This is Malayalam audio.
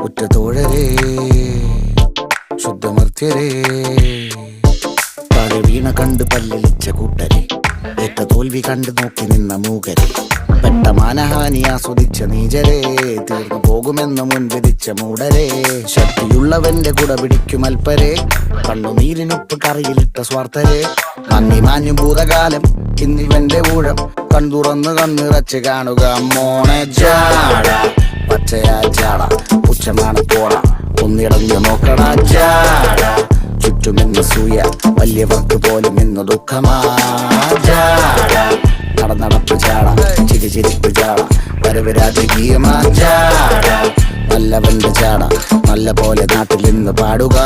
ഉറ്റതോഴരേ ശുദ്ധമർത്യരേ താഴെ വീണ കണ്ട് പല്ലിളിച്ച കൂട്ടരെ ഏറ്റ തോൽവി കണ്ട് നോക്കി നിന്ന മൂകരെ പെട്ട മാനഹാനി ആസ്വദിച്ച നീചരെ തീർന്നു പോകുമെന്ന് മുൻവിധിച്ച മൂടരെ ശക്തിയുള്ളവന്റെ കുട പിടിക്കും അൽപ്പരെ കണ്ണുനീരിനൊപ്പ് കറിയിലിട്ട സ്വാർത്ഥരെ നന്ദി മാഞ്ഞു ഭൂതകാലം ഇന്നിവന്റെ ഊഴം കൺതുറന്ന് കണ്ണിറച്ച് കാണുക മോണെ ജാട പച്ചയാ ജാട പുച്ഛമാണ് പോട ഒന്നിടഞ്ഞു നോക്കണ ജാട ചുറ്റുമെന്ന് സൂയ വലിയവർക്ക് പോലും ഇന്ന് ദുഃഖമാ ജാട നടപ്പ് ചാട ചിരിപ്പ് ചാട വരവ് രാജകീയമാ ജാട നല്ലവന്റെ ചാട നല്ല പോലെ നാട്ടിൽ നിന്ന് പാടുക.